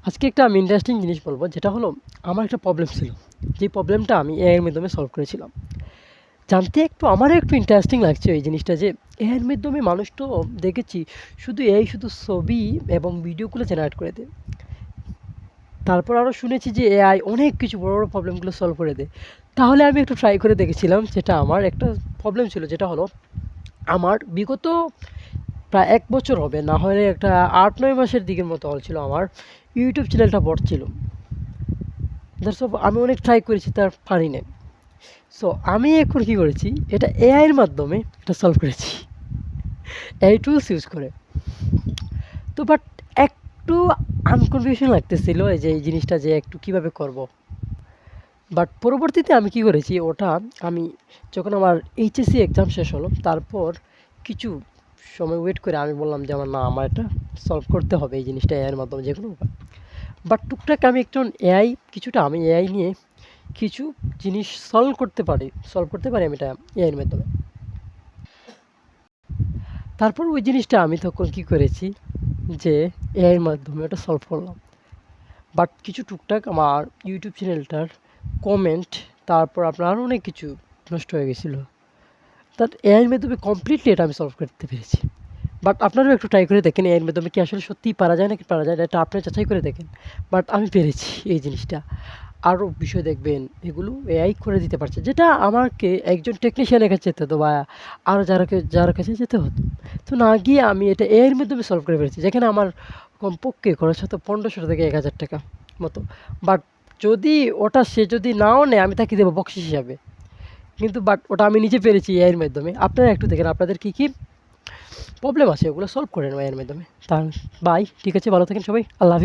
আজকে একটা আমি ইন্টারেস্টিং জিনিস বলবো, যেটা হলো আমার একটা প্রবলেম ছিল। যে প্রবলেমটা আমি এআই এর মাধ্যমে সলভ করেছিলাম। জানতে আমারও একটু ইন্টারেস্টিং লাগছে এই জিনিসটা, যে এআই এর মাধ্যমে মানুষ তো দেখেছি শুধু এআই শুধু ছবি এবং ভিডিওগুলো জেনারেট করে দেয়। তারপর আরও শুনেছি যে এআই অনেক কিছু বড় বড় প্রবলেমগুলো সলভ করে দেয়। তাহলে আমি একটু ট্রাই করে দেখেছিলাম, যেটা আমার একটা প্রবলেম ছিল, যেটা হলো আমার বিগত প্রায় ১ বছর হবে, না হলে একটা ৮-৯ মাসের দিকের মতো হচ্ছিল আমার ইউটিউব চ্যানেলটা বড় ছিল। দ্যাটস অফ আমি অনেক ট্রাই করেছি, তার পারি নাই। সো আমি এখন কী করেছি, এটা এআইয়ের মাধ্যমে এটা সলভ করেছি, এআই টুলস ইউজ করে। তো বাট একটু আনকনফিউশন লাগতেছিল এই যে এই জিনিসটা যে একটু কীভাবে করব। বাট পরবর্তীতে আমি কী করেছি, ওটা আমি যখন আমার এইচএসসি এক্সাম শেষ হলো, তারপর কিছু সময় ওয়েট করে আমি বললাম যে আমার এটা সলভ করতে হবে এই জিনিসটা এআইয়ের মাধ্যমে যে কোনো উপায়। বাট টুকটাক আমি একটু আমি এআই নিয়ে কিছু জিনিস সলভ করতে পারি আমি এটা এআইয়ের মাধ্যমে। তারপর ওই জিনিসটা আমি তখন কী করেছি, যে এআইয়ের মাধ্যমে ওটা সলভ করলাম। বাট কিছু টুকটাক আমার ইউটিউব চ্যানেলটার কমেন্ট, তারপর আপনার আরও অনেক কিছু নষ্ট হয়ে গেছিলো। তার এআইয়ের মাধ্যমে কমপ্লিটলি এটা আমি সলভ করতে পেরেছি। বাট আপনারাও একটু ট্রাই করে দেখেন এআইয়ের মাধ্যমে কি আসলে সত্যিই পারা যায় নাকি পারা যায় না, এটা আপনি যাচাই করে দেখেন। বাট আমি পেরেছি এই জিনিসটা। আরও বিষয় দেখবেন এগুলো এআই করে দিতে পারছে, যেটা আমাকে একজন টেকনিশিয়ানের কাছে যেতে হতো বা আরও যার কাছে যেতে হতো। তো না গিয়ে আমি এটা এআইয়ের মাধ্যমে সলভ করে ফেলেছি, যেখানে আমার কমপক্ষে খরচ হতো ১৫০০ থেকে ১,০০০ টাকা মতো। বাট সে যদি নাও নেয়, আমি তাকে দেবো বকশিশ হিসাবে। কিন্তু বাট ওটা আমি নিজে পেরেছি এআইয়ের মাধ্যমে। আপনারা একটু দেখেন আপনাদের কী প্রবলেম আছে, ওগুলো সলভ করে নেন এআইয়ের মাধ্যমে। বাই, ঠিক আছে, ভালো থাকেন সবাই। আল্লাহ হাফিজ।